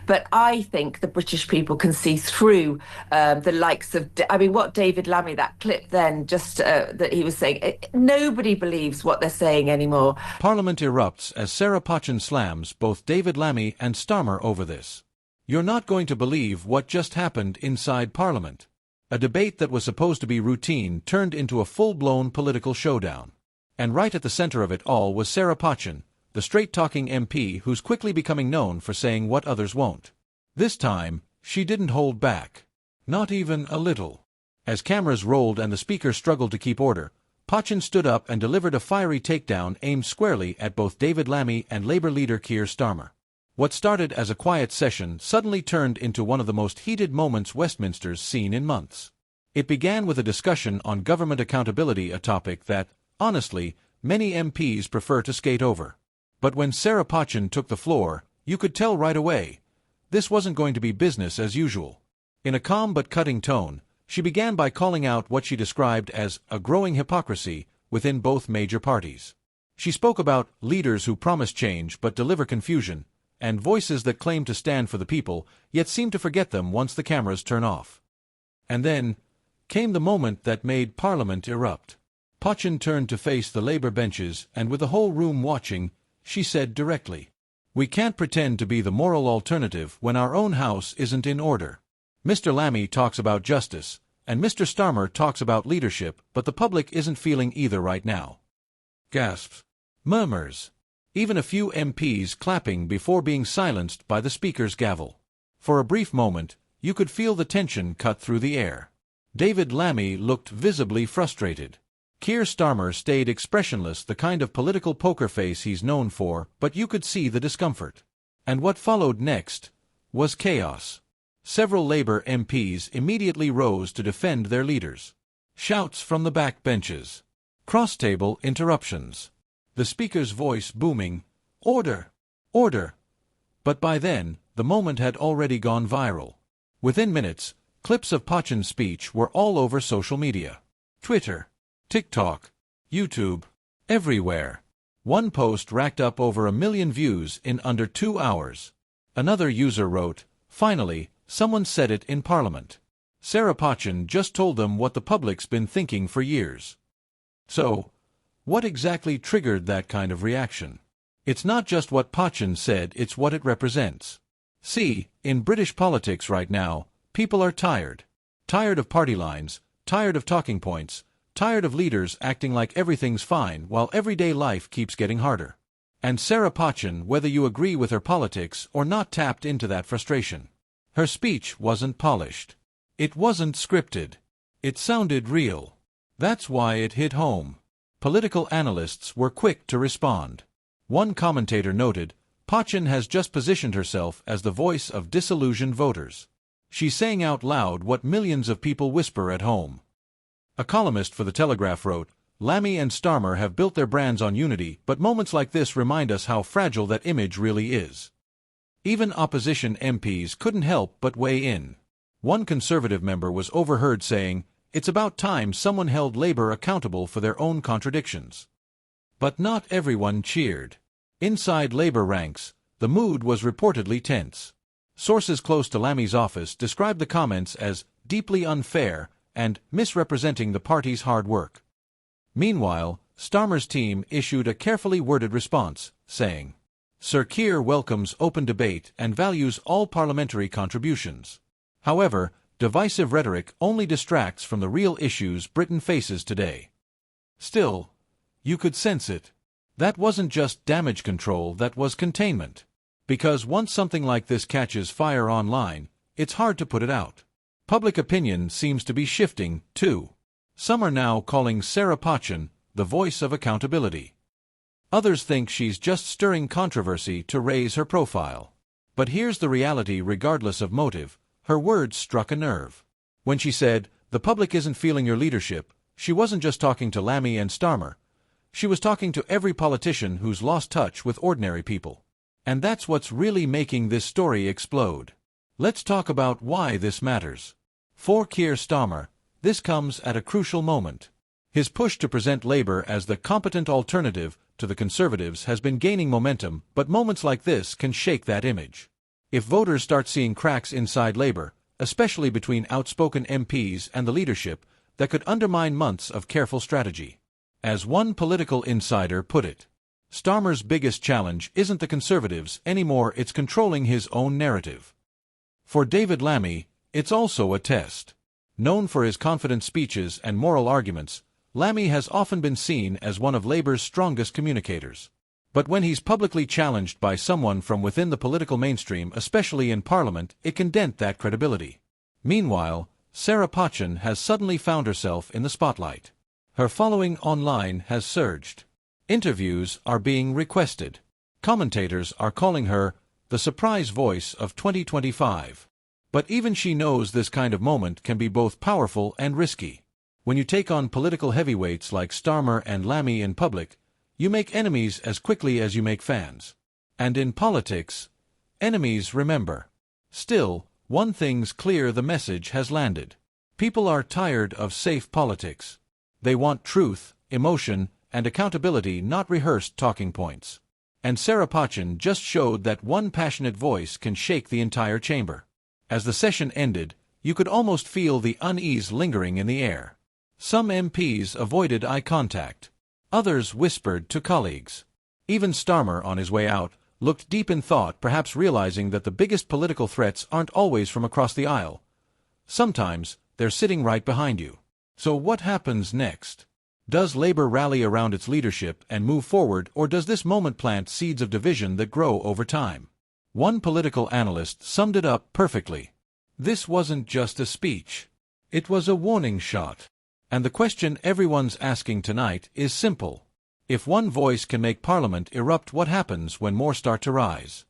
But I think the British people can see through the likes of, I mean, what David Lammy, that clip then, just that he was saying, nobody believes what they're saying anymore. Parliament erupts as Sarah Pochin slams both David Lammy and Starmer over this. You're not going to believe what just happened inside Parliament. A debate that was supposed to be routine turned into a full-blown political showdown. And right at the center of it all was Sarah Pochin, the straight-talking MP who's quickly becoming known for saying what others won't. This time, she didn't hold back. Not even a little. As cameras rolled and the speaker struggled to keep order, Pochin stood up and delivered a fiery takedown aimed squarely at both David Lammy and Labour leader Keir Starmer. What started as a quiet session suddenly turned into one of the most heated moments Westminster's seen in months. It began with a discussion on government accountability, a topic that, honestly, many MPs prefer to skate over. But when Sarah Pochin took the floor, you could tell right away, this wasn't going to be business as usual. In a calm but cutting tone, she began by calling out what she described as a growing hypocrisy within both major parties. She spoke about leaders who promise change but deliver confusion, and voices that claim to stand for the people, yet seem to forget them once the cameras turn off. And then came the moment that made Parliament erupt. Pochin turned to face the Labour benches, and with the whole room watching, she said directly, "We can't pretend to be the moral alternative when our own house isn't in order. Mr. Lammy talks about justice, and Mr. Starmer talks about leadership, but the public isn't feeling either right now." Gasps. Murmurs. Even a few MPs clapping before being silenced by the speaker's gavel. For a brief moment, you could feel the tension cut through the air. David Lammy looked visibly frustrated. Keir Starmer stayed expressionless, the kind of political poker face he's known for, but you could see the discomfort. And what followed next was chaos. Several Labour MPs immediately rose to defend their leaders. Shouts from the back benches. Cross-table interruptions. The speaker's voice booming, "Order! Order!" But by then, the moment had already gone viral. Within minutes, clips of Pochin's speech were all over social media. Twitter, TikTok, YouTube, everywhere. One post racked up over 1 million views in under 2 hours. Another user wrote, "Finally, someone said it in Parliament. Sarah Pochin just told them what the public's been thinking for years." So, what exactly triggered that kind of reaction? It's not just what Pochin said, it's what it represents. See, in British politics right now, people are tired. Tired of party lines, tired of talking points, tired of leaders acting like everything's fine while everyday life keeps getting harder. And Sarah Pochin, whether you agree with her politics or not, tapped into that frustration. Her speech wasn't polished. It wasn't scripted. It sounded real. That's why it hit home. Political analysts were quick to respond. One commentator noted, "Pochin has just positioned herself as the voice of disillusioned voters. She's saying out loud what millions of people whisper at home." A columnist for The Telegraph wrote, "Lammy and Starmer have built their brands on unity, but moments like this remind us how fragile that image really is." Even opposition MPs couldn't help but weigh in. One Conservative member was overheard saying, "It's about time someone held Labour accountable for their own contradictions." But not everyone cheered. Inside Labour ranks, the mood was reportedly tense. Sources close to Lammy's office described the comments as deeply unfair and misrepresenting the party's hard work. Meanwhile, Starmer's team issued a carefully worded response, saying, "Sir Keir welcomes open debate and values all parliamentary contributions. However, divisive rhetoric only distracts from the real issues Britain faces today." Still, you could sense it. That wasn't just damage control, that was containment. Because once something like this catches fire online, it's hard to put it out. Public opinion seems to be shifting, too. Some are now calling Sarah Pochin the voice of accountability. Others think she's just stirring controversy to raise her profile. But here's the reality: regardless of motive, her words struck a nerve. When she said, "The public isn't feeling your leadership," she wasn't just talking to Lammy and Starmer. She was talking to every politician who's lost touch with ordinary people. And that's what's really making this story explode. Let's talk about why this matters. For Keir Starmer, this comes at a crucial moment. His push to present Labour as the competent alternative to the Conservatives has been gaining momentum, but moments like this can shake that image. If voters start seeing cracks inside Labour, especially between outspoken MPs and the leadership, that could undermine months of careful strategy. As one political insider put it, Starmer's biggest challenge isn't the Conservatives anymore, it's controlling his own narrative. For David Lammy, it's also a test. Known for his confident speeches and moral arguments, Lammy has often been seen as one of Labour's strongest communicators. But when he's publicly challenged by someone from within the political mainstream, especially in Parliament, it can dent that credibility. Meanwhile, Sarah Pochin has suddenly found herself in the spotlight. Her following online has surged. Interviews are being requested. Commentators are calling her the surprise voice of 2025. But even she knows this kind of moment can be both powerful and risky. When you take on political heavyweights like Starmer and Lammy in public, you make enemies as quickly as you make fans. And in politics, enemies remember. Still, one thing's clear: the message has landed. People are tired of safe politics. They want truth, emotion, and accountability, not rehearsed talking points. And Sarah Pochin just showed that one passionate voice can shake the entire chamber. As the session ended, you could almost feel the unease lingering in the air. Some MPs avoided eye contact. Others whispered to colleagues. Even Starmer, on his way out, looked deep in thought, perhaps realizing that the biggest political threats aren't always from across the aisle. Sometimes, they're sitting right behind you. So what happens next? Does Labour rally around its leadership and move forward, or does this moment plant seeds of division that grow over time? One political analyst summed it up perfectly. This wasn't just a speech. It was a warning shot. And the question everyone's asking tonight is simple. If one voice can make Parliament erupt, what happens when more start to rise?